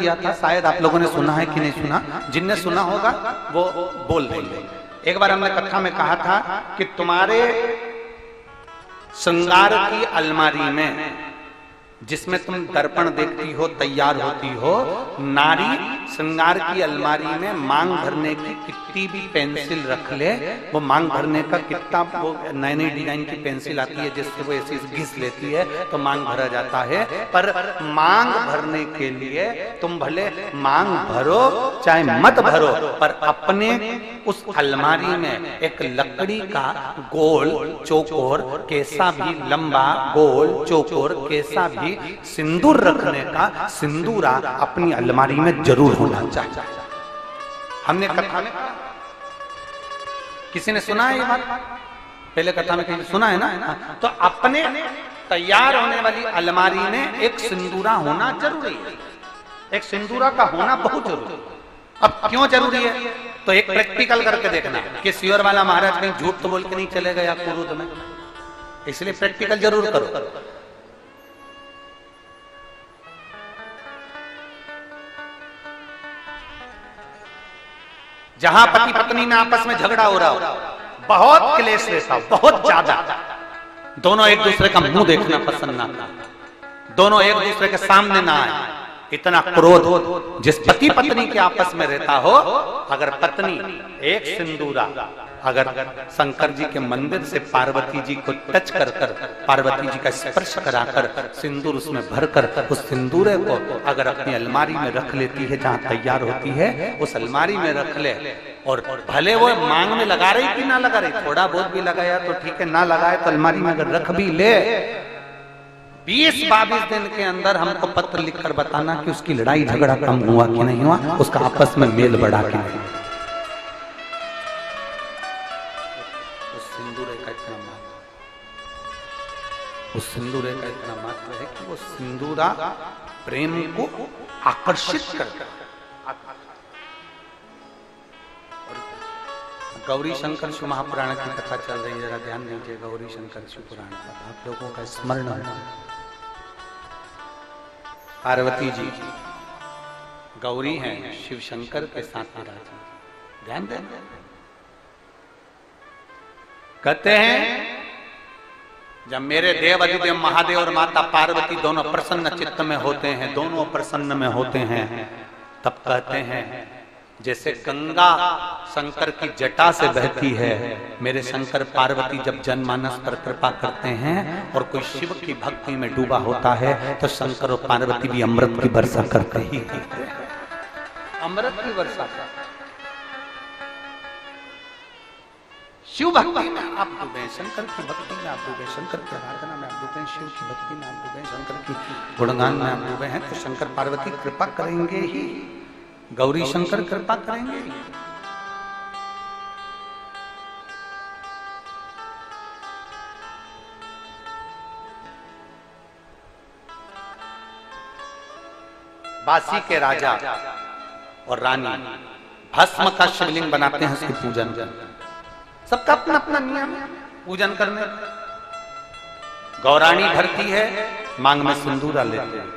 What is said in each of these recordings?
किया था, शायद आप लोगों ने सुना है कि नहीं सुना, जिनने सुना होगा वो बोल देंगे। एक बार हमने कथा में कहा था कि तुम्हारे श्रृंगार की अलमारी में जिसमें तुम दर्पण देखती हो, तैयार होती हो, नारी श्रृंगार की अलमारी में मांग भरने की कितनी भी पेंसिल रख ले, वो मांग भरने का कितना, वो नई नई डिजाइन की पेंसिल आती है जिससे वो ऐसी घिस लेती है तो मांग भरा जाता है। पर मांग भरने के लिए तुम भले मांग भरो चाहे मत भरो, पर अपने उस अलमारी में एक लकड़ी का गोल चौकोर, कैसा भी लंबा गोल चौकोर, कैसा भी सिंदूर रखने का सिंदूरा अपनी अलमारी में जरूर होना चाहिए। हमने कथा में, किसी ने सुना है ये बात? पहले कथा में कहीं सुना है ना? तो अपने तैयार होने वाली अलमारी में एक सिंदूरा होना जरूरी है, एक सिंदूरा का होना बहुत जरूरी है। अब क्यों जरूरी है? तो एक प्रैक्टिकल करके देखना कि सियोर वाला महाराज कहीं झूठ तो बोल के नहीं चले गया कुरुद में, इसलिए प्रैक्टिकल जरूर करो। जहां पति पत्नी में आपस में झगड़ा हो रहा हो, बहुत क्लेश रहता हो, बहुत ज्यादा, दोनों एक दूसरे का मुंह देखना पसंद ना, दोनों एक दूसरे के सामने ना आए, इतना क्रोध जिस पति पत्नी के आपस में रहता हो, अगर पत्नी एक सिंदूरा अगर शंकर जी के मंदिर से पार्वती जी को टच कर कर, पार्वती जी का स्पर्श कराकर सिंदूर उसमें भरकर उस सिंदूरे को अगर अपनी अलमारी में रख लेती है, जहां तैयार होती है उस अलमारी में रख ले, और भले वो मांग में लगा रही कि ना लगा रही, थोड़ा बहुत भी लगाया तो ठीक है, ना लगाए तो अलमारी में अगर रख भी ले, 20-22 दिन के अंदर हमको पत्र लिखकर बताना कि उसकी लड़ाई झगड़ा कम हुआ कि नहीं हुआ, उसका आपस में मेल बढ़ा कि नहीं। उस सिंदूरे का इतना महत्व है कि वो सिंदूरा प्रेम को आकर्षित करता है। गौरी शंकर शिव महापुराण की कथा चल रही है, जरा ध्यान दीजिए। गौरी शंकर शिव पुराण का आप लोगों का स्मरण है। पार्वती जी गौरी हैं, शिव शंकर के साथ विराज, ध्यान दें। कहते हैं जब मेरे देव अधिदेव महादेव और माता पार्वती दोनों प्रसन्न चित्त में होते हैं, दोनों प्रसन्न में होते हैं, तब कहते हैं जैसे गंगा शंकर की जटा से बहती है, मेरे शंकर पार्वती जब जनमानस पर कृपा करते हैं और कोई शिव की भक्ति में डूबा होता है तो शंकर और पार्वती भी अमृत की वर्षा करते ही, अमृत की वर्षा। शिव भक्ति में आप डूबे, शंकर की भक्ति में आप डूबे, शंकर की आराधना में आप डूबे, शिव की भक्ति में आप डूबे, शंकर की गुणगान में आप डूबे हैं, तो शंकर पार्वती कृपा करेंगे ही, गौरी शंकर कृपा करेंगे ही। बासी के राजा और रानी भस्म का शिवलिंग बनाते हैं, उसकी पूजन करते हैं, सबका अपना अपना नियम पूजन करने। गौराणी भरती है, मांग में सिंदूरा लेते हैं,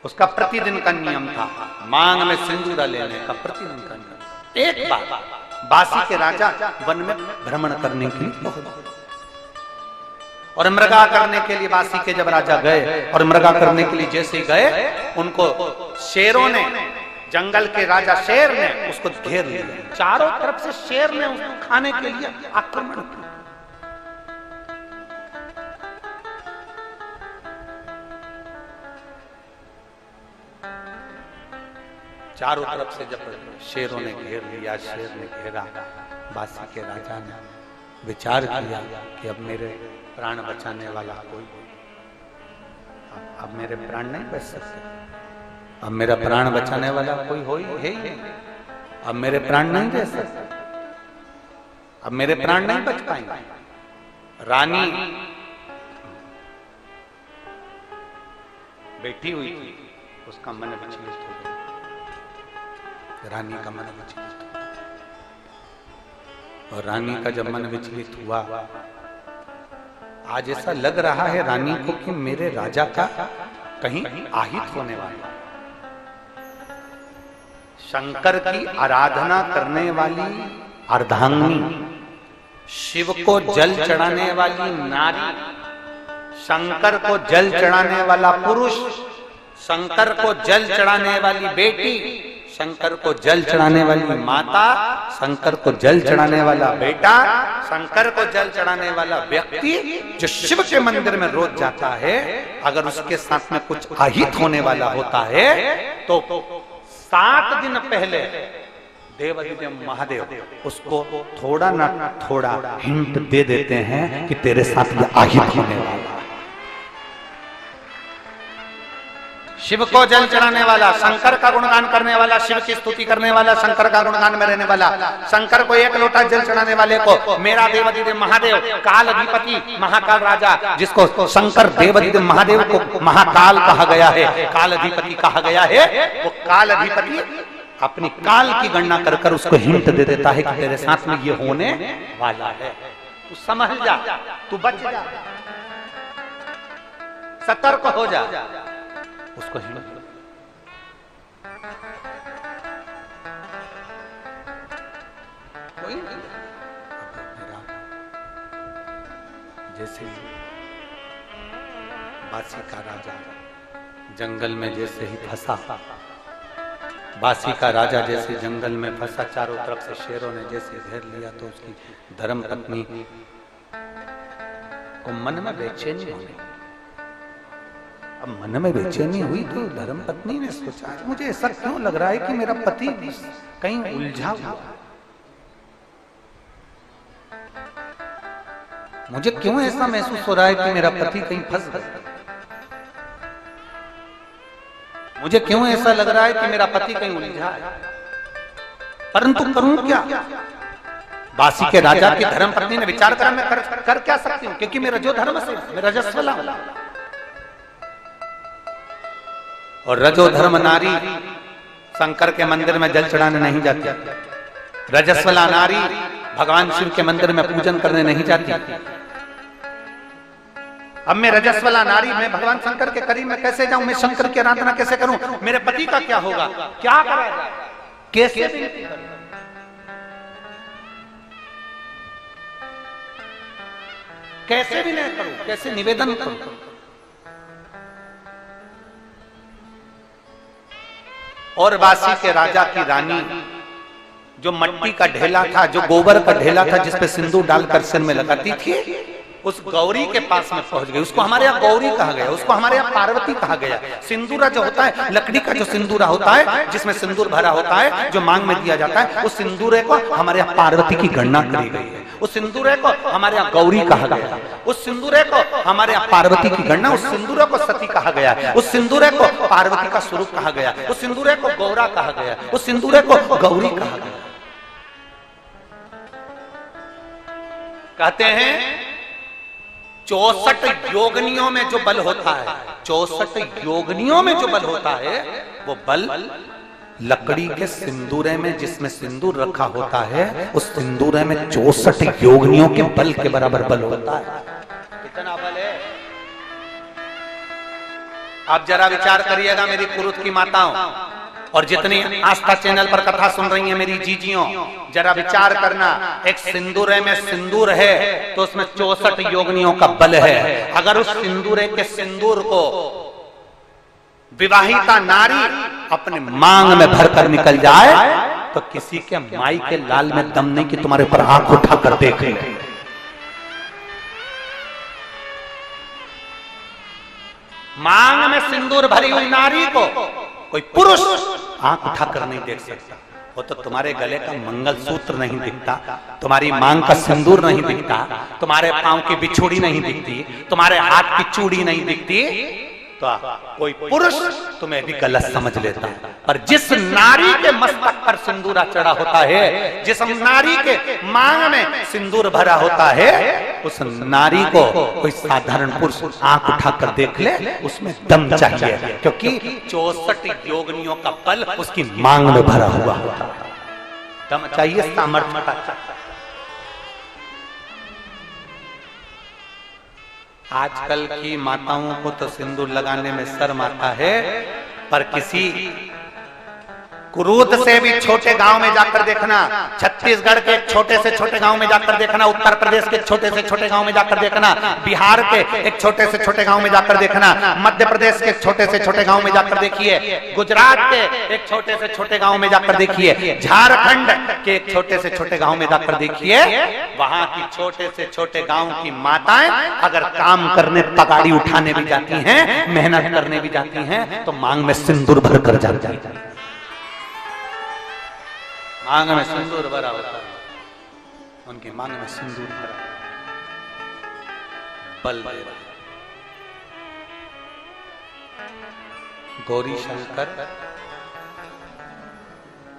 उसका प्रतिदिन का नियम था, मांग में सिंदूरा लेने का प्रतिदिन का नियम। एक बार बासी के राजा वन में भ्रमण करने के लिए और मृगा करने के लिए बासी के जब राजा गए और मृगा करने के लिए जैसे गए, उनको शेरों ने, जंगल के राजा शेर ने उसको घेर लिया, चारों तरफ से शेर ने उसको खाने के लिए आक्रमण किया। चारों तरफ से जब शेरों ने घेर लिया, शेर ने घेरा, बासी के राजा ने विचार किया कि अब मेरे प्राण बचाने वाला कोई, अब मेरे प्राण नहीं बच सकते, अब मेरा प्राण बचाने वाला कोई हो ही है ही नहीं, अब मेरे प्राण नहीं दे सकते, अब मेरे प्राण नहीं बच पाएंगे। रानी बैठी हुई थी, उसका मन विचलित हो गया, रानी का मन विचलित हुआ, और रानी का जब मन विचलित हुआ, आज ऐसा लग रहा है रानी को कि मेरे राजा का कहीं आहित होने वाला, शंकर की आराधना करने वाली अर्धांगिनी, शिव को जल चढ़ाने वाली नारी, शंकर को जल चढ़ाने वाला पुरुष, शंकर को जल चढ़ाने वाली बेटी, शंकर को जल चढ़ाने वाली माता, शंकर को जल चढ़ाने वाला बेटा, शंकर को जल चढ़ाने वाला व्यक्ति जो शिव के मंदिर में रोज जाता है, अगर उसके साथ में कुछ अहित होने वाला होता है तो 7 दिन पहले देवाधिदेव महादेव उसको थोड़ा ना थोड़ा हिंट दे देते हैं कि तेरे साथ ये अहित होने वाला है। शिव को जल चढ़ाने वाला, शंकर का गुणगान करने वाला, शिव की स्तुति करने वाला, शंकर का गुणगान में रहने वाला, शंकर को 1 लोटा जल चढ़ाने वाले को मेरा देवाधिदेव महादेव, काल अधिपति महाकाल राजा, जिसको शंकर देवाधिदेव महादेव को महाकाल कहा गया है, काल अधिपति कहा गया है, वो काल अधिपति अपनी काल की गणना कर कर उसको हिंट दे देता है कि तेरे साथ में ये होने वाला है, तू समझ जा, तू बच जा, सतर्क हो जा, उसको हिंट। जैसे बासी का राजा जंगल में जैसे ही फंसा, बासी का राजा जैसे जंगल में फंसा, चारों तरफ से शेरों ने जैसे घेर लिया, तो उसकी धर्म पत्नी को मन में बेचैनी हो गई। अब मन में बेचैनी हुई तो धर्म पत्नी ने सोचा, मुझे ऐसा क्यों लग रहा है कि मेरा पति कहीं उलझा हुआ, मुझे क्यों ऐसा महसूस हो रहा है कि मेरा पति कहीं फंस गया, मुझे क्यों ऐसा लग रहा है कि मेरा पति कहीं उलझा है, परंतु करूं क्या। बासी के राजा की धर्म पत्नी ने विचार करा, मैं कर क्या सकती हूं, क्योंकि मेरा जो धर्म से मेरा रजस्वला, और रजो धर्म नारी शंकर के मंदिर में जल चढ़ाने नहीं जाती, रजस्वला नारी भगवान शिव के मंदिर में पूजन करने नहीं जाती। अब मैं रजस्वला नारी, मैं भगवान शंकर के करीब में कैसे जाऊं, मैं शंकर की आराधना कैसे करूं, मेरे पति का क्या होगा, क्या करा जाए, कैसे कैसे भी नहीं करूं, कैसे निवेदन करूं। और बासी के राजा की रानी जो मट्टी का ढेला था, जो गोबर का ढेला था, जिसपे सिंदूर डालकर सिर में लगाती थी, उस गौरी के पास में पहुंच गई। उसको हमारे यहाँ गौरी कहा गया, उसको हमारे यहाँ पार्वती कहा गया। सिंदूरा जो होता है, लकड़ी का जो सिंदूरा होता है, जिसमें सिंदूर भरा होता है, जो मांग में दिया जाता है, उस सिंदूरे को हमारे यहाँ पार्वती की गणना करी गई है। उस सिंदूरे को हमारे यहाँ गौरी कहा गया, उस सिंदूरे को हमारे यहाँ पार्वती की गणना, उस सिंदूरे को सती कहा गया, उस सिंदूरे को पार्वती का स्वरूप कहा गया, उस सिंदूरे को गौरा कहा गया, उस सिंदूरे को गौरी कहा गया। कहते हैं 64 योगनियों में जो बल होता है, 64 योगनियों में जो बल होता है, वो बल लकड़ी के सिंदूरे में, जिसमें सिंदूर रखा होता है, उस सिंदूरे में 64 योगनियों के बल के बराबर बल होता है। कितना बल है, आप जरा विचार करिएगा मेरी कुरुत की माताओं, और जितनी आस्था चैनल पर कथा सुन रही हैं मेरी जीजियों, जरा विचार करना, एक सिंदूरे में सिंदूर है तो उसमें 64 योगनियों का बल है। अगर उस सिंदूरे के सिंदूर को विवाहिता नारी अपने मांग में भरकर निकल जाए तो किसी के माई के लाल में दम नहीं कि तुम्हारे ऊपर आंख उठाकर देखे। मांग में सिंदूर भरी हुई नारी को कोई पुरुष आंख उठाकर नहीं देख सकता। वो तो तुम्हारे गले का मंगलसूत्र नहीं दिखता, तुम्हारी मांग का सिंदूर नहीं दिखता, तुम्हारे पांव की बिछुड़ी नहीं दिखती, तुम्हारे हाथ की चूड़ी नहीं दिखती, तो कोई पुरुष तुम्हें भी गलत समझ लेता है। पर जिस नारी के मस्तक पर सिंदूरा चढ़ा होता है, जिस नारी के मांग में सिंदूर भरा होता है, उस नारी को कोई साधारण पुरुष आंख उठाकर देख ले, उसमें दम चाहिए, क्योंकि 64 योगनियों का बल उसकी मांग में भरा हुआ होता है। दम चाहिए, सामर्थ्य चाहिए। आजकल की माताओं को तो सिंदूर लगाने में शर्म आता है, पर किसी क्रोध से भी छोटे गांव में जाकर देखना, छत्तीसगढ़ के एक छोटे से छोटे गांव में जाकर देखना, उत्तर प्रदेश के छोटे से छोटे गांव में जाकर देखना, बिहार के एक छोटे से छोटे गांव में जाकर देखना, मध्य प्रदेश के छोटे से छोटे गांव में जाकर देखिए, गुजरात के एक छोटे से छोटे गांव में जाकर देखिए, झारखंड के एक छोटे से छोटे गांव में जाकर देखिए, वहां की छोटे से छोटे गांव की माताएं अगर काम करने पगाड़ी उठाने भी जाती हैं, मेहनत करने भी जाती हैं, तो मांग में सिंदूर भर कर जाती है। मांग में सिंदूर भरा होता है, उनकी मांग में सिंदूर भरा बल दे रहा। गौरी शंकर,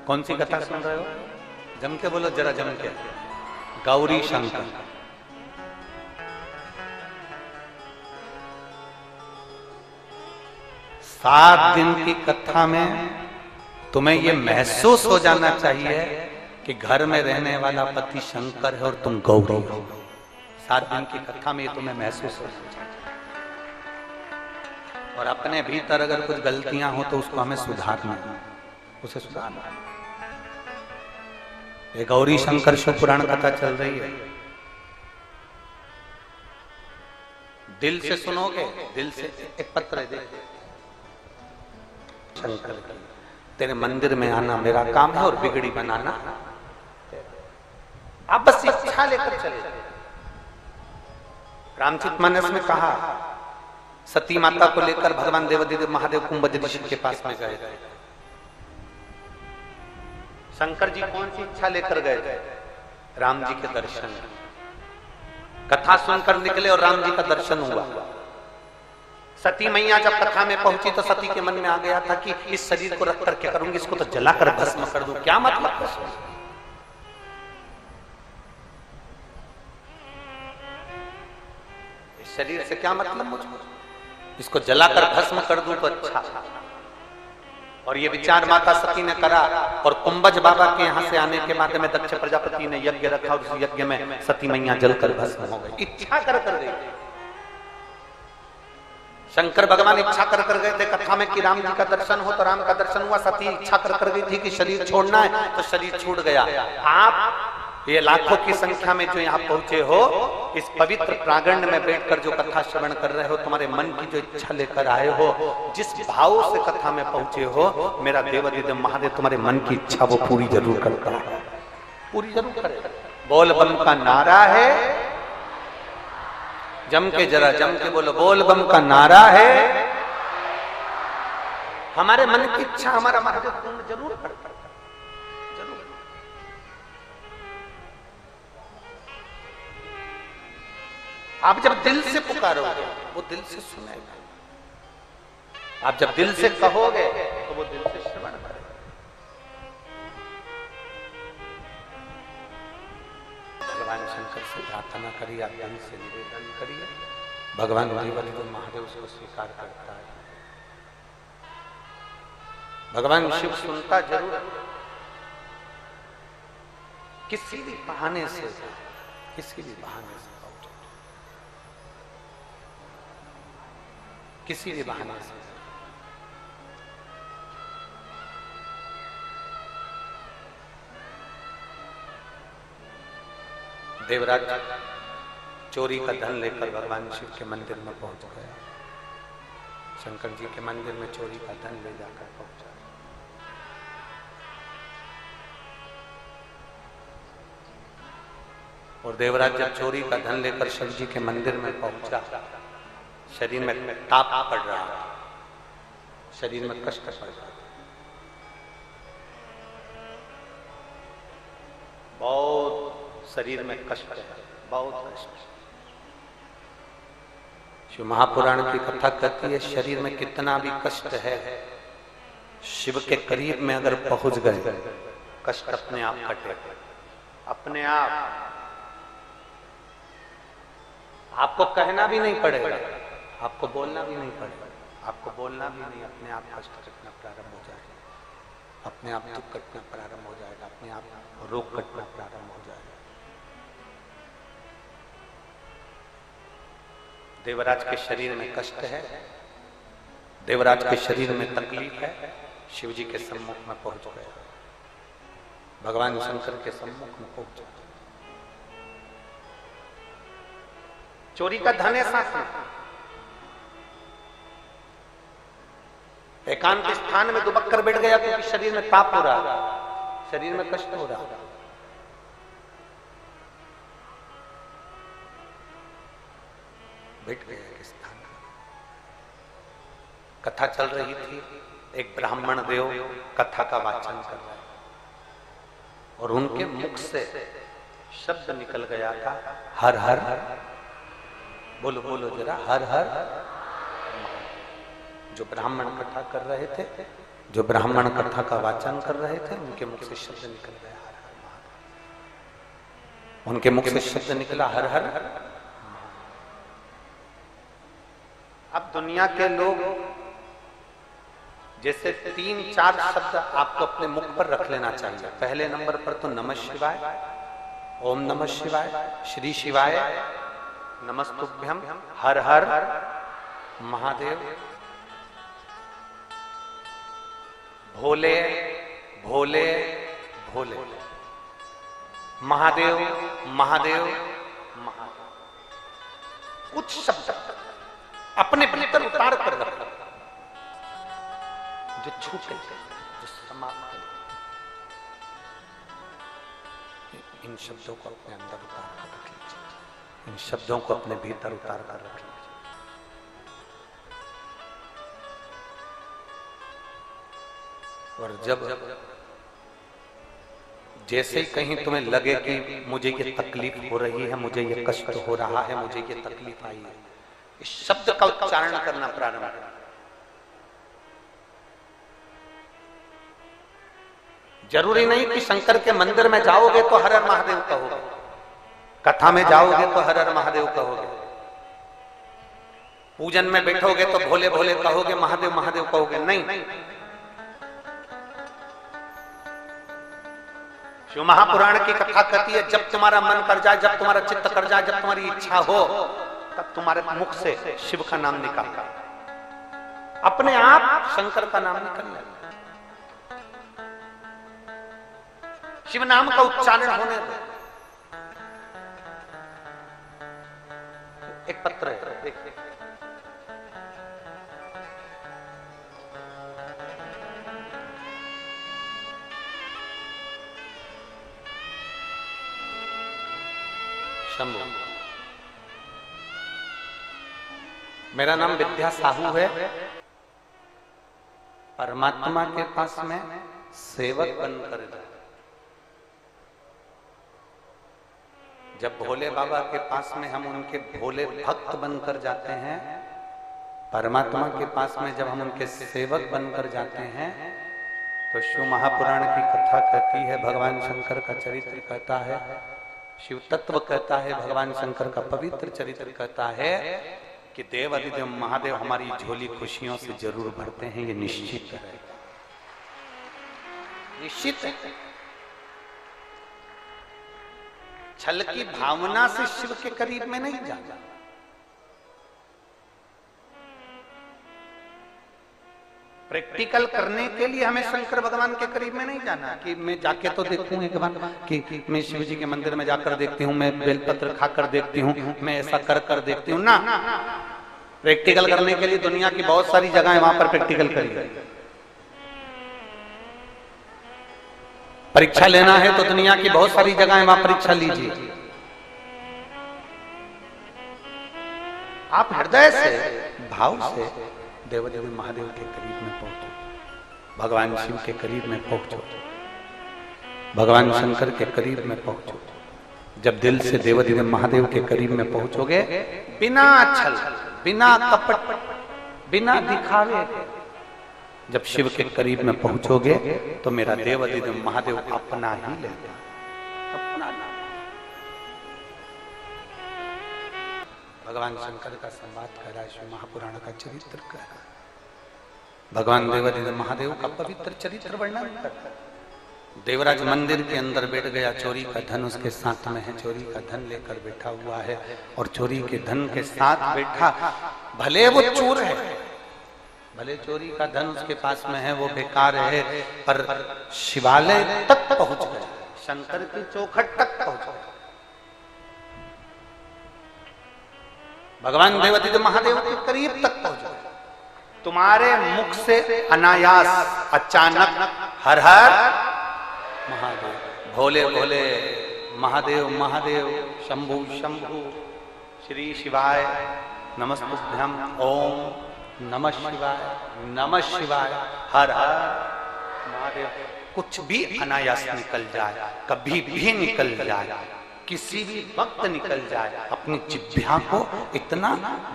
कौन सी कथा सुन रहे हो? जम के बोलो, जरा जम के। गौरी शंकर, 7 दिन की कथा में तुम्हें यह महसूस हो जाना चाहिए कि घर में रहने वाला पति शंकर है और तुम गौरी हो। 7 दिन की कथा में तुम्हें महसूस हो जाना चाहिए। और अपने भीतर अगर कुछ गलतियां हो तो उसको हमें सुधारना, उसे सुधारना। ये गौरी शंकर शिव पुराण कथा चल रही है, दिल से सुनोगे, दिल से एक पत्र दे शंकर की, तेरे मंदिर में आना मेरा काम है और बिगड़ी बनाना। आप बस इच्छा लेकर चले। रामचरितमानस में कहा, सती माता को लेकर भगवान देवादिदेव महादेव कुंभज ऋषि के पास में गए थे। शंकर जी कौन सी इच्छा लेकर गए थे? राम जी के दर्शन। कथा सुनकर निकले और राम जी का दर्शन हुआ। सती मैया जब कथा में पहुंची तो सती के मन में आ गया था कि इस शरीर को रख कर क्या करूंगी, इसको तो जलाकर भस्म कर दूं। क्या मतलब है? इस शरीर से क्या मतलब मुझको, इसको जलाकर भस्म कर दूं तो अच्छा। और ये विचार माता सती ने करा और कुंभज बाबा के यहाँ से आने के बाद में दक्ष प्रजापति ने यज्ञ रखा और उस यज्ञ में सती मैया जलकर भस्म हो गई। इच्छा कर गई। शंकर भगवान इच्छा कर गए थे कथा में कि राम जी का दर्शन हो, तो राम का दर्शन हुआ। सती इच्छा कर गई थी कि शरीर छोड़ना है, तो शरीर छूट गया। आप ये लाखों की संख्या में जो यहाँ पहुंचे हो, इस पवित्र प्रांगण में बैठकर जो कथा श्रवण कर रहे हो, तुम्हारे मन की जो इच्छा लेकर आए हो, जिस भाव से कथा में पहुंचे हो, मेरा देवादिदेव महादेव तुम्हारे मन की इच्छा वो पूरी जरूर करता है, पूरी जरूर करे। बोल बम का नारा है, जम के जरा जम के बोलो, बोल बम का नारा है। हमारे मन की इच्छा हमारा महादेव पूर्ण जरूर करता है, जरूर। आप जब दिल से पुकारोगे वो दिल से सुनेगा, आप जब दिल से कहोगे तो वो दिल से श्रवण करेगा। भगवान शंकर से प्रार्थना करिए, आप दिल से निवेदन करिए, भगवान देवादिदेव महादेव उसको स्वीकार करता है। भगवान शिव सुनता जरूर, किसी भी बहाने से, किसी भी बहाने से, किसी भी बहाने से। देवराज चोरी का धन लेकर भगवान शिव के मंदिर में पहुंच गया। शंकर जी के मंदिर में चोरी का धन ले जाकर पहुंचा। और देवराज जब चोरी का धन लेकर शिव जी के मंदिर में पहुंचा, शरीर में ताप पड़ रहा था, शरीर में कष्ट पड़ रहा था, बहुत शरीर में कष्ट है, बहुत कष्ट। शिव महापुराण की कथा कहती है, शरीर में कितना भी कष्ट है, शिव के करीब में अगर पहुंच गए, कष्ट अपने आप कटेगा, अपने आप। आपको कहना भी नहीं पड़ेगा, आपको बोलना भी नहीं पड़ेगा, आपको बोलना भी नहीं, अपने आप कष्ट कटना प्रारंभ हो जाएगा, अपने आप दुख कटना प्रारंभ हो जाएगा, अपने आप रोग कटना प्रारंभ हो जाएगा। देवराज के शरीर में कष्ट है, देवराज के शरीर में तकलीफ है, शिव जी के सम्मुख में पहुंच गया, भगवान शंकर के सम्मुख में पहुंच गया। चोरी का धन है साथ में, एकांत स्थान में दुबक कर बैठ गया क्योंकि शरीर में ताप हो रहा, शरीर में कष्ट हो रहा। बैठ गया एक स्थान, कथा चल रही थी, एक ब्राह्मण देव कथा का वाचन कर रहा है और उनके मुख से शब्द निकल गया था, हर हर, बोलो बोलो जरा, हर हर। जो ब्राह्मण कथा कर रहे थे, जो ब्राह्मण कथा का वाचन कर रहे थे, उनके मुख से शब्द निकल गया हर हर महादेव। उनके मुख से शब्द निकला हर हर। अब दुनिया के लोग जैसे 3-4 शब्द आपको अपने मुख पर रख लेना चाहिए। पहले नंबर पर तो नमः शिवाय, ओम नमः शिवाय, श्री शिवाय, नमस्तुभ्यम, हर हर महादेव, भोले भोले भोले, महादेव महादेव महादेव। कुछ शब्द अपने भीतर उतार कर रखना, जो छूटे, जो समाप्त है, इन शब्दों को अपने अंदर उतार कर रख लीजिए, इन शब्दों को अपने भीतर उतार कर रख लीजिए। और जब जैसे ही कहीं तुम्हें लगे कि मुझे ये तकलीफ हो रही है, मुझे ये कष्ट हो रहा है, मुझे ये तकलीफ आई है, इस शब्द का उच्चारण करना प्रारंभ करें। जरूरी नहीं कि शंकर के मंदिर में जाओगे तो हर हर महादेव कहोगे, कथा में जाओगे तो हर हर महादेव कहोगे, पूजन में बैठोगे तो भोले भोले कहोगे, महादेव महादेव कहोगे, नहीं। शिव महापुराण की कथा कहती है, जब तुम्हारा मन कर जाए, जब तुम्हारा चित्त कर जाए, जब तुम्हारी इच्छा हो, तब तुम्हारे मुख से शिव का नाम निकलता, अपने आप शंकर का नाम निकलना। शिव नाम का उच्चारण होने दो। एक पत्र है, देखिए, शंभु। मेरा नाम विद्या साहू है, परमात्मा के पास में सेवक बनकर जाए। जब भोले बाबा के पास में हम उनके भोले भक्त बनकर जाते हैं, परमात्मा के पास में जब हम उनके सेवक बनकर जाते हैं, तो शिव महापुराण की कथा कहती है, भगवान शंकर का चरित्र कहता है, शिव तत्व कहता है, भगवान शंकर का पवित्र चरित्र कहता है कि देव अधिदेव महादेव हमारी झोली खुशियों से जरूर भरते हैं। ये निश्चित है, निश्चित है। छल की भावना से शिव के करीब में नहीं जाना। प्रैक्टिकल करने के लिए हमें शंकर भगवान के करीब में नहीं जाना कि मैं जाके तो देखूं एक बार कि मैं शिव जी के मंदिर में जाकर देखती हूँ, मैं बेलपत्र खाकर देखती हूँ, मैं ऐसा कर कर देखती हूँ ना। प्रैक्टिकल करने के लिए दुनिया की बहुत सारी जगह है, वहां पर प्रैक्टिकल करिए। परीक्षा लेना है तो दुनिया की बहुत सारी जगह है, वहां परीक्षा लीजिए। आप हृदय से, भाव से देवदेव महादेव के करीब में पहुंचो, भगवान शिव के करीब में पहुंचो, भगवान शंकर के करीब में पहुंचो। जब दिल से देवदेव महादेव के करीब में पहुंचोगे, बिना छल, बिना कपट, बिना दिखावे, जब शिव के करीब में पहुंचोगे तो मेरा देवदेव महादेव अपना ही लेगा, अपना। भगवान शंकर का संवाद कर रहा है, शिव महापुराण का चरित्र कर रहा है, भगवान देवदेव महादेव का पवित्र चरित्र वर्णन करता है। देवराज मंदिर के अंदर बैठ गया, चोरी का धन उसके साथ में है, चोरी का धन लेकर बैठा हुआ है और चोरी के धन के साथ बैठा, भले वो चोर है, भले चोरी का धन उसके पास में है वो बेकार है, पर शिवालय तक पहुंच गए, शंकर की चौखट तक पहुंच गए, भगवान देवादिदेव महादेव के करीब तक पहुंच गए। तुम्हारे मुख से अनायास अचानक हर हर महादेव, भोले भोले, महादेव महादेव, शंभु शंभु, श्री शिवाय नमस्तुभ्यं, ओम नमः शिवाय, नमः शिवाय, हर हर महादेव। कुछ भी अनायास निकल जाए, कभी भी निकल जाए, किसी भी वक्त निकल जाए, अपनी जिह्वा को इतना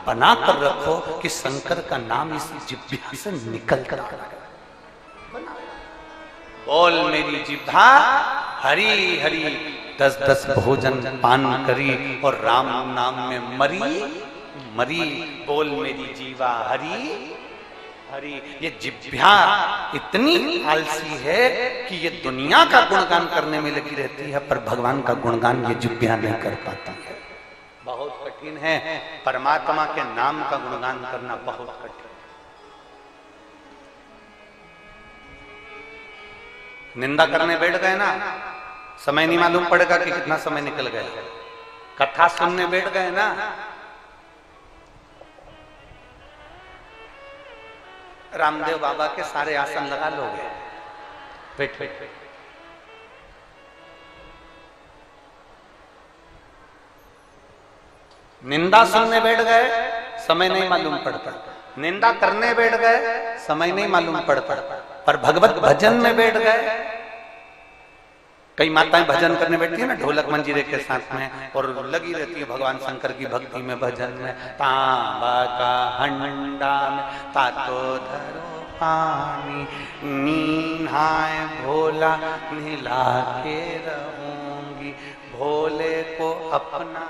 बना कर रखो कि शंकर का नाम इस जिह्वा से निकल कर बोल मेरी जिह्वा हरी हरी, 10-10 भोजन पान करी और राम नाम में मरी मरी, बोल मेरी जीवा हरी हरी। ये जिह्वा इतनी आलसी है कि ये दुनिया का गुणगान करने में लगी रहती है, पर भगवान का गुणगान ये जिह्वा नहीं कर पाती है। बहुत कठिन है परमात्मा के नाम का गुणगान करना, बहुत कठिन। निंदा करने बैठ गए ना, समय नहीं मालूम पड़ेगा कि कितना समय निकल गया। कथा सुनने बैठ गए ना, रामदेव बाबा के सारे आसन लगा लोगे, बैठ बैठ। निंदा सुनने बैठ गए, समय नहीं मालूम पड़ता। निंदा करने बैठ गए, समय नहीं मालूम पड़ता। पर भगवत भजन में बैठ गए, कई माताएं भजन करने बैठती है ना ढोलक मंजीरे के साथ में, और लगी रहती है भगवान शंकर की भक्ति में, भजन में। तांबा का हंडा में तातो धरो पानी, नीहाए भोला नीला के रहूंगी, भोले को अपना।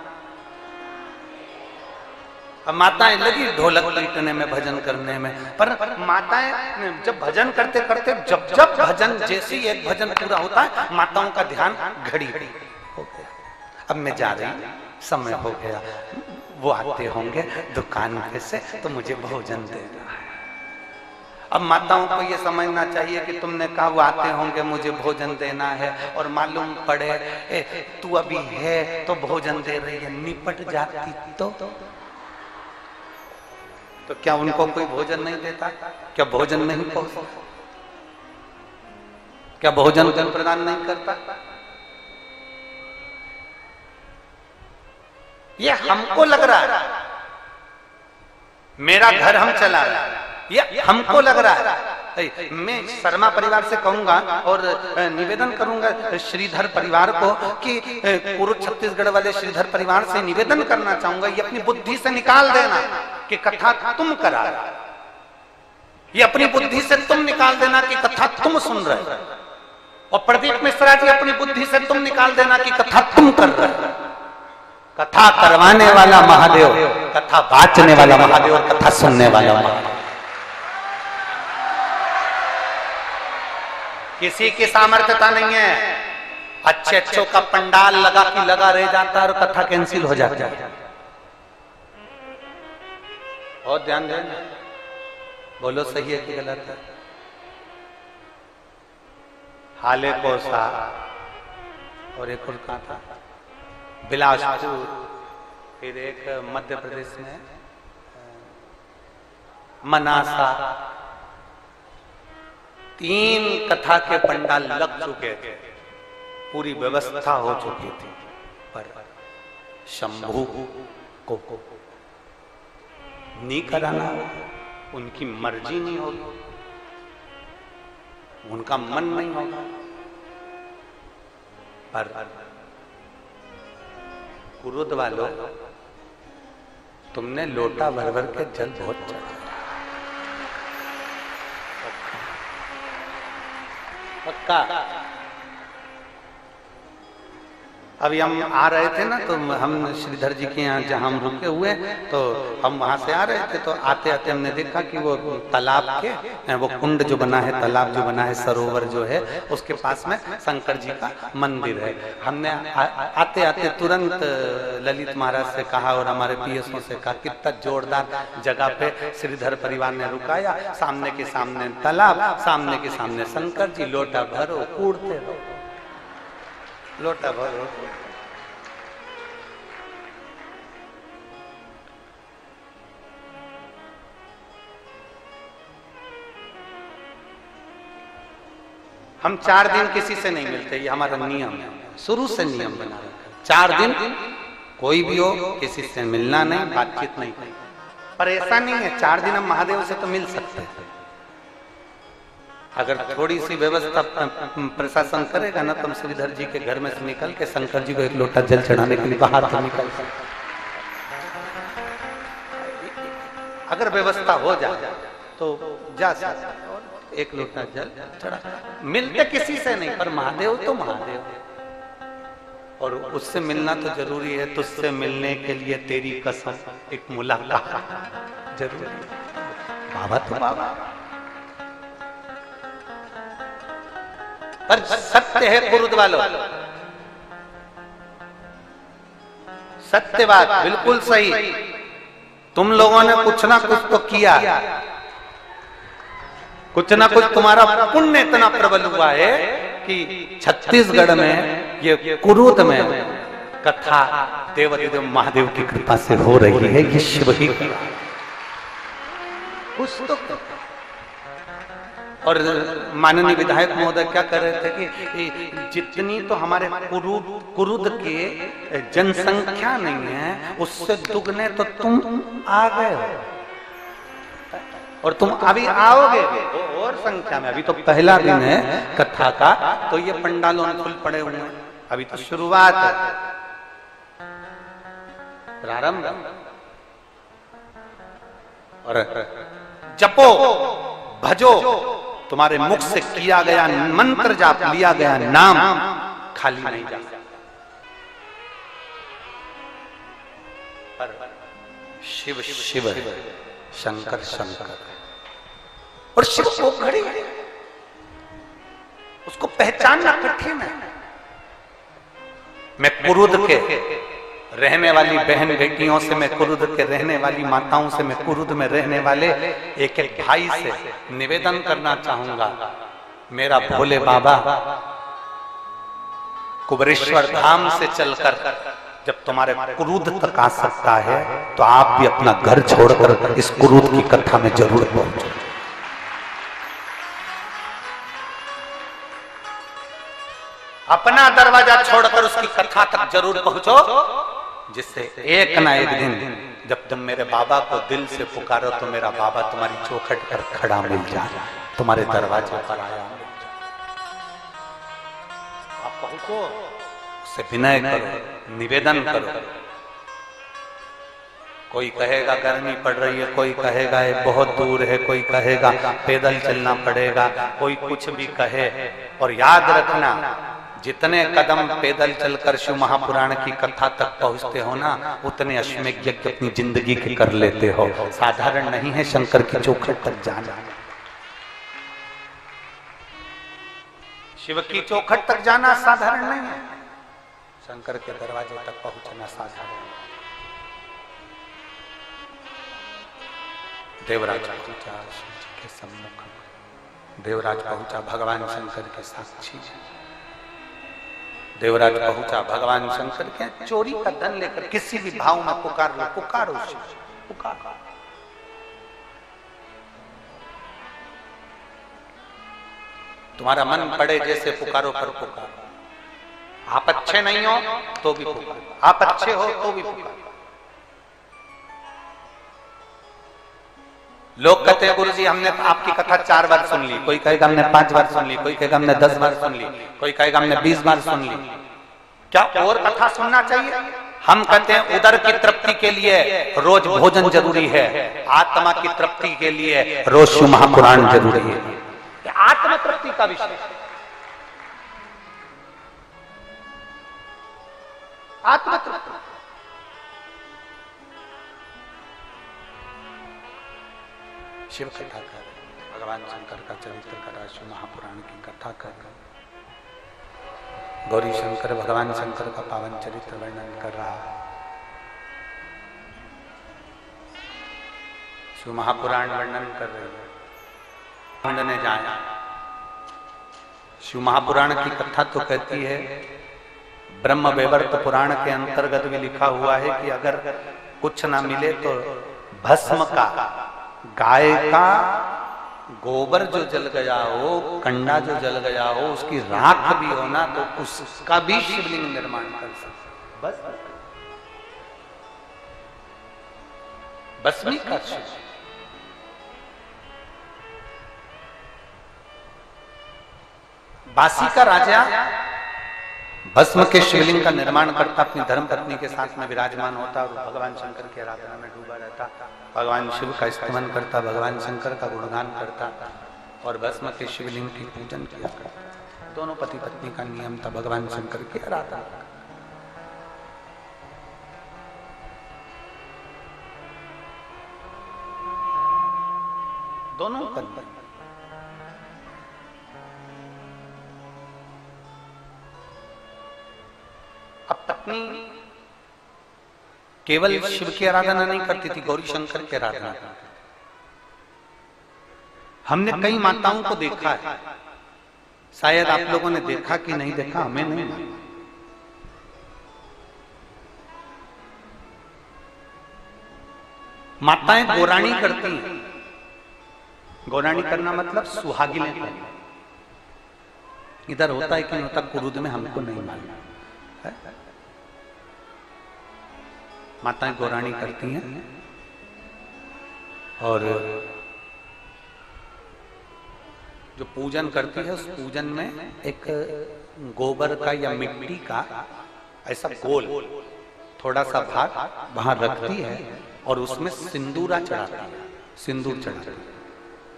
अब माताएं लगी ढोलक पीटने में, भजन करने में, पर माताएं जब भजन करते करते, जब जब भजन, जैसे ही एक भजन पूरा होता है, माताओं का ध्यान घड़ी हो गया, अब मैं जा रही, समय हो गया, वो आते होंगे दुकान पे से तो मुझे भोजन देना है। अब माताओं को ये समझना चाहिए कि तुमने कहा वो आते होंगे मुझे भोजन देना है, और मालूम पड़े तू अभी है तो भोजन दे रही है, निपट जाती तो क्या उनको कोई भोजन नहीं देता? क्या भोजन नहीं पहुंचता? क्या भोजन प्रदान नहीं करता? ये हमको लग रहा है मेरा घर हम चला रहे हैं, ये हमको लग रहा है। मैं शर्मा परिवार से कहूंगा और निवेदन करूंगा श्रीधर परिवार को कि कुरुद छत्तीसगढ़ वाले श्रीधर परिवार से निवेदन करना चाहूंगा, ये अपनी बुद्धि से निकाल देना कि कथा तुम करा, ये अपनी बुद्धि से तुम निकाल देना कि कथा तुम सुन रहे, और प्रदीप मिश्रा जी अपनी बुद्धि से तुम निकाल देना कि कथा तुम कर रहे। कथा करवाने वाला महादेव, कथा वाचने वाला महादेव, और कथा सुनने वाला महादेव। किसी की सामर्थ्यता नहीं है, अच्छे अच्छों का पंडाल लगा कि लगा रह जाता है और कथा कैंसिल हो जाती है। और ध्यान देना, बोलो सही है कि गलत है। हाले कोसा और एक और कहा था बिलासपुर, फिर एक मध्य प्रदेश में मनासा, 3 कथा के पंडाल लग चुके थे, पूरी व्यवस्था हो चुकी थी, पर शंभू को नहीं कराना, उनकी मर्जी नहीं होगी, उनका मन नहीं होगा। पर कुरुद वालों, तुमने लोटा भर भर के जल बहुत चढ़ाया, पक्का। अभी हम आ रहे थे ना, तो हम श्रीधर जी के यहाँ जहाँ हम रुके हुए, तो हम वहां से आ रहे थे, तो आते आते हमने देखा कि वो तालाब के, वो कुंड जो बना है, तालाब जो बना है, सरोवर जो है, उसके पास में शंकर जी का मंदिर है। हमने आते आते तुरंत ललित महाराज से कहा और हमारे पीएसओ से कहा, कितना जोरदार जगह पे श्रीधर परिवार ने रुकाया, सामने के सामने तालाब, सामने के सामने शंकर जी, लोटा भरो कूदते रहो, लोटा भरो। हम 4 दिन किसी से नहीं मिलते, ये हमारा नियम है, शुरू से नियम बना रखा है। 4 दिन कोई भी हो, किसी से मिलना नहीं, बातचीत नहीं। पर ऐसा नहीं है 4 दिन हम महादेव से तो मिल सकते हैं, अगर थोड़ी सी व्यवस्था प्रशासन करेगा ना, तो हम श्रीधर जी के घर में से निकल के शंकर जी को एक लोटा जल चढ़ाने के लिए बाहर से निकल सकते, अगर व्यवस्था हो जाए तो जा सकते, एक लोटा जल चढ़ा। मिलते किसी से नहीं, पर महादेव तो महादेव, और उससे मिलना तो जरूरी है। तुझसे मिलने के लिए तेरी कसम, एक मुलाकात जरूरी है। बाबा तो बाबा, पर सत्य है कुरुद वालों, सत्य बात बिल्कुल सही। तुम लोगों ने कुछ ना कुछ तो किया, कुछ ना कुछ तुम्हारा पुण्य इतना प्रबल हुआ है कि छत्तीसगढ़ में ये कुरुद में कथा देवाधिदेव महादेव की कृपा से हो रही है। ये शिव ही कुछ तो। और माननीय विधायक महोदय क्या कर रहे थे कि जितनी तो हमारे कुरुद के जनसंख्या नहीं है, उससे दुगने तो तुम आ गए हो, और तुम अभी आओगे और संख्या में। अभी तो पहला दिन है कथा का, तो ये पंडालों में फुल पड़े हुए हैं, अभी तो शुरुआत है, प्रारंभ। और जपो भजो, तुम्हारे मुख से किया गया मंत्र जाप, लिया गया नाम खाली नहीं जाता। शिव शिव, शंकर शंकर, और शिव को खड़ी है, उसको पहचानना कठिन है। मैं कुरुद के रहने वाली बहन बेटियों से, मैं कुरुद के रहने वाली माताओं से, मैं कुरुद में रहने वाले एक एक भाई से निवेदन करना चाहूंगा, मेरा भोले बाबा कुबरेश्वर धाम से चलकर जब तुम्हारे कुरुद तक आ सकता है, तो आप भी अपना घर छोड़कर इस कुरुद की कथा में जरूर पहुंचो। अपना दरवाजा छोड़कर उसकी कथा तक जरूर पहुंचो, जिससे एक ना एक दिन जब तुम मेरे बाबा को दिल से पुकारो, तो मेरा बाबा तुम्हारी चौखट पर खड़ा मिल जाए, तुम्हारे दरवाजे पर आया। आप पहुंचो, उससे विनय करो, निवेदन करो। कोई कहेगा गर्मी पड़ रही है, कोई कहेगा ये बहुत दूर है, कोई कहेगा पैदल चलना पड़ेगा, कोई कुछ भी कहे। और याद रखना, जितने कदम पैदल चलकर शिव महापुराण की कथा तक पहुंचते हो ना, उतने अश्वमेध यज्ञ अपनी जिंदगी के कर लेते हो। साधारण नहीं है शंकर की चौखट तक जाना, शिव की चौखट तक जाना साधारण नहीं है, शंकर के दरवाजे तक पहुंचना साधारण। देवराज पहुंचा के सम्मुख, देवराज पहुंचा भगवान शंकर के साक्षी, देवराज पहुंचा भगवान शंकर के चोरी का धन लेकर। किसी भी भाव में पुकार लो, पुकारो शिव, पुकार। तुम्हारा मन पड़े जैसे पुकारो, पर पुकारो। आप अच्छे नहीं हो तो भी पुकारो, आप अच्छे हो तो भी पुकारो। लोग कहते हैं गुरु जी हमने आपकी कथा 4 बार सुन ली, कोई कहेगा हमने 5 बार सुन ली, कोई कहेगा हमने 10 बार सुन ली, कोई कहेगा हमने 20 बार सुन ली। क्या और कथा सुनना चाहिए? हम कहते हैं उदर की तृप्ति के लिए रोज भोजन जरूरी है, आत्मा की तृप्ति के लिए रोज शिव महापुराण जरूरी है। आत्म तृप्ति का विषय, आत्मतृप्ति। शिव कथा कर, भगवान शंकर का चरित्र करा, शिव महापुराण की कथा कर, गौरी शंकर भगवान शंकर का पावन चरित्र वर्णन कर रहा है। शिव महापुराण वर्णन कर रही है। खंड ने जाया, शिव महापुराण की कथा तो कहती है, ब्रह्म वैवर्त पुराण के अंतर्गत भी लिखा हुआ है कि अगर कुछ ना मिले तो भस्म का, गाय का गोबर जो जल गया हो, कंडा जो जल गया हो, उसकी राख भी हो ना तो उसका भी शिवलिंग निर्माण कर सकते। बस भस्मी का शिव। बासी का राजा भस्म के शिवलिंग का निर्माण करता, अपनी धर्म पत्नी के साथ में विराजमान होता और भगवान शंकर की आराधना में डूबा रहता, भगवान शिव का स्तमन करता, भगवान शंकर का गुणगान करता और भस्म के शिवलिंग की पूजन किया करता। दोनों पति पत्नी का नियम था भगवान शंकर की आराधना। दोनों करते। अब पत्नी केवल शिव की आराधना नहीं करती थी, गौरी शंकर की आराधना करती। हमने कई माताओं को देखा है, शायद आप लोगों ने देखा कि नहीं देखा, हमें नहीं मालूम। माताएं गौराणी करती हैं। गौराणी करना मतलब सुहागिनें करना। इधर होता है कि नहीं होता कुरुद में हमको नहीं मालूम है। माताएं गौराणी करती हैं और जो पूजन करती है उस पूजन में एक गोबर का या मिट्टी का ऐसा गोल थोड़ा सा भाग वहां रखती है और उसमें सिंदूरा चढ़ाती है, सिंदूर चढ़ाती है।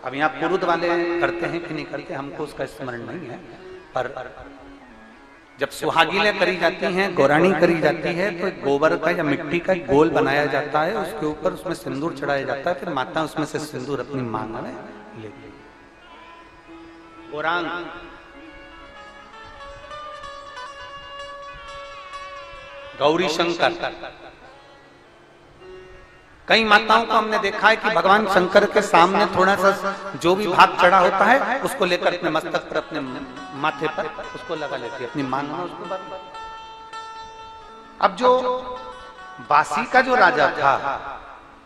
अब यहाँ पुरुद वाले करते हैं कि नहीं करते हमको उसका स्मरण नहीं है, पर जब सुहागिनें करी जाती हैं, गौराणी करी जाती है तो गोबर का या मिट्टी का गोल बनाया जाता है, उसके ऊपर उसमें सिंदूर चढ़ाया जाता है, फिर माता उसमें से सिंदूर अपनी मांग में लेती है। गौरांग गौरी शंकर। कई माताओं को हमने देखा है कि भगवान शंकर के सामने थोड़ा सा जो भी भाग चढ़ा होता है उसको लेकर अपने मस्तक पर, अपने माथे पर उसको लगा लेती है, अपनी मांग में उसको। अब जो बासी का जो राजा था,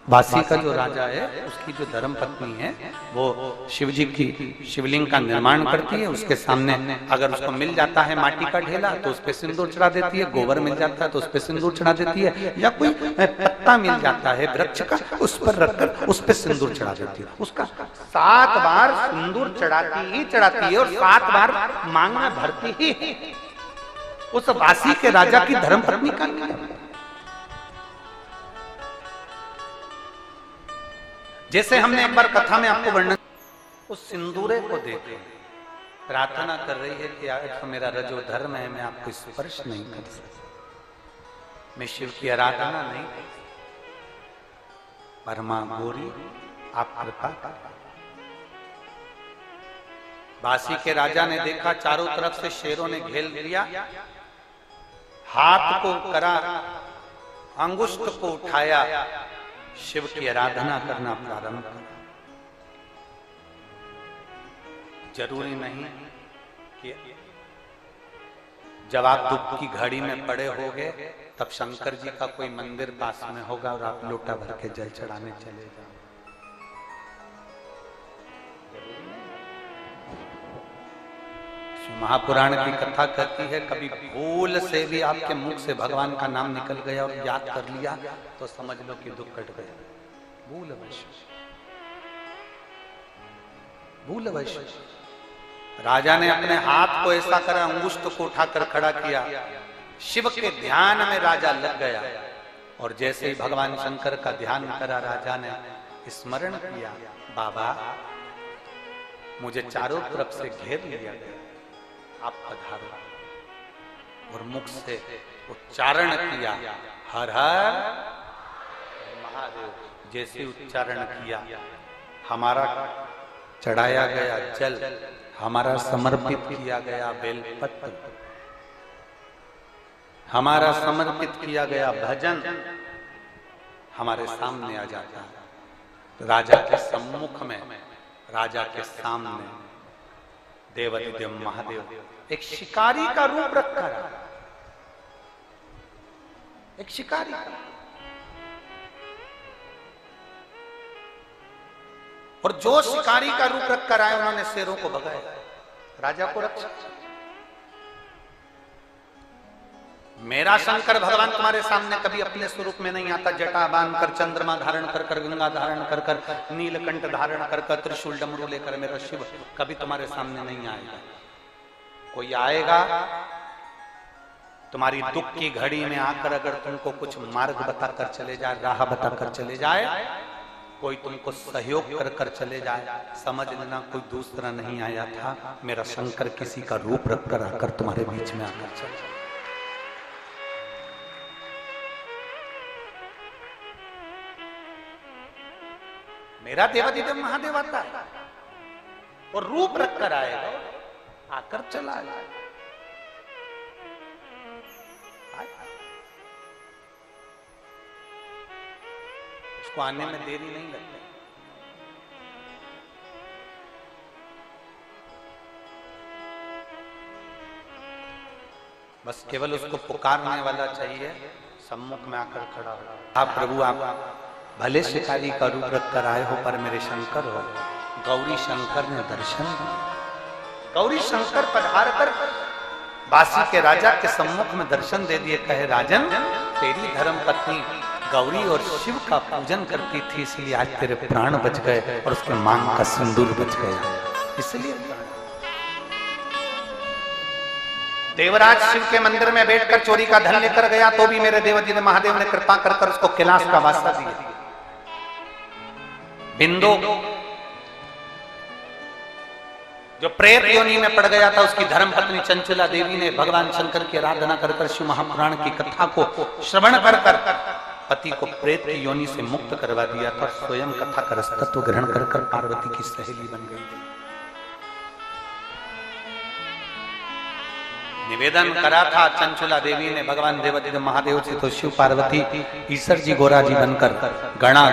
बासी का जो राजा है, उसकी जो धर्म पत्नी है वो शिव जी की शिवलिंग का निर्माण करती है। उसके सामने अगर उसको मिल जाता है माटी का ढेला तो उस पे सिंदूर चढ़ा देती है, गोबर मिल जाता है तो उस पे सिंदूर चढ़ा देती है, या कोई पत्ता मिल जाता है वृक्ष का उस पर रखकर उस पे सिंदूर चढ़ा देती है। उसका 7 बार सिंदूर चढ़ाती है और 7 बार मांग में भरती ही है। उस बासी के राजा की धर्म पत्नी का नियम। जैसे हमने एक बार कथा में आपको वर्णन, उस सिंदूरे को देख प्रार्थना कर रही है कि आज तो मेरा रजो धर्म है, मैं आपको स्पर्श नहीं कर सकती, मैं शिव की आराधना नहीं कर सकती, परमा गौरी आप कृपा कर। बासी के राजा ने देखा चारों तरफ से शेरों ने घेर लिया, हाथ को करा, अंगुष्ठ को उठाया, शिव की आराधना करना प्रारंभ कर। जरूरी नहीं कि जब आप दुख की घड़ी में पड़े होगे तब शंकर जी का कोई मंदिर पास में होगा और आप लोटा भर के जल चढ़ाने चले जाओ। महापुराण की कथा कहती है कभी भूल से भी आपके मुख से भगवान का नाम निकल गया और याद कर लिया तो समझ लो कि दुख कट गया। भूल अवश्य। राजा ने अपने हाथ को ऐसा करा, अंगुष्ठ को उठाकर खड़ा किया, शिव के ध्यान में राजा लग गया और जैसे ही भगवान शंकर का ध्यान करा राजा ने स्मरण किया, बाबा मुझे चारों तरफ से घेर लिया गया, आप पधारो। और मुख से उच्चारण किया, हर हर महादेव। जैसे उच्चारण किया, हमारा चढ़ाया गया जल, हमारा समर्पित किया गया बेलपत्र, हमारा समर्पित किया गया भजन हमारे सामने आ जाता है। राजा के सम्मुख में, राजा के सामने देवाधिदेव महादेव एक शिकारी का रूप रखकर, एक शिकारी का, और जो शिकारी का रूप रखकर आए उन्होंने शेरों को भगाया, राजा को रक्षा। मेरा शंकर भगवान तुम्हारे सामने कभी अपने स्वरूप में नहीं आता, जटा बांधकर, चंद्रमा धारण कर कर, गंगा धारण कर कर, नीलकंठ धारण कर कर, त्रिशूल डमरू लेकर मेरा शिव कभी तुम्हारे सामने नहीं आएगा। कोई आएगा तुम्हारी दुख की घड़ी में आकर अगर तुमको कुछ मार्ग बताकर चले जाए, राह बताकर चले जाए, कोई तुमको सहयोग कर कर चले जाए, समझ लेना कोई दूसरा नहीं आया था, मेरा शंकर किसी का रूप रखकर आकर तुम्हारे बीच में आकर चले जाए। मेरा देवाधिदेव महादेव आता है और रूप रखकर आएगा, आकर चला आएगा। उसको आने में देरी नहीं लगती। बस केवल उसको पुकारने वाला चाहिए, सम्मुख में आकर खड़ा हो। आप प्रभु, आप भले शिकारी का रूप रखकर आए हो, पर मेरे शंकर हो। गौरी शंकर ने दर्शन दिया, गौरी शंकर पधार कर बासी के राजा के सम्मुख में दर्शन दे दिए। कहे, राजन, तेरी धर्म पत्नी गौरी और शिव का पूजन करती थी, इसलिए आज तेरे प्राण बच गए और उसके मांग का सिंदूर बच गया। इसलिए देवराज शिव के मंदिर में बैठकर चोरी का धन लेकर गया, तो भी मेरे देवाधिदेव महादेव ने कृपा कर कर उसको कैलाश का वास्ता दिया। बिंदु जो प्रेत योनि में पड़ गया था, उसकी धर्म पत्नी चंचला देवी ने भगवान शंकर की आराधना कर कर शिव महापुराण की कथा को श्रवण कर कर पति को प्रेत की योनि से मुक्त करवा दिया था। स्वयं कथा का रसतत्व ग्रहण कर कर पार्वती की सहेली बन गई थी। निवेदन करा था चंचला देवी ने भगवान देवाधिदेव महादेव से, तो शिव पार्वती ईश्वर जी गोरा जी बनकर गणा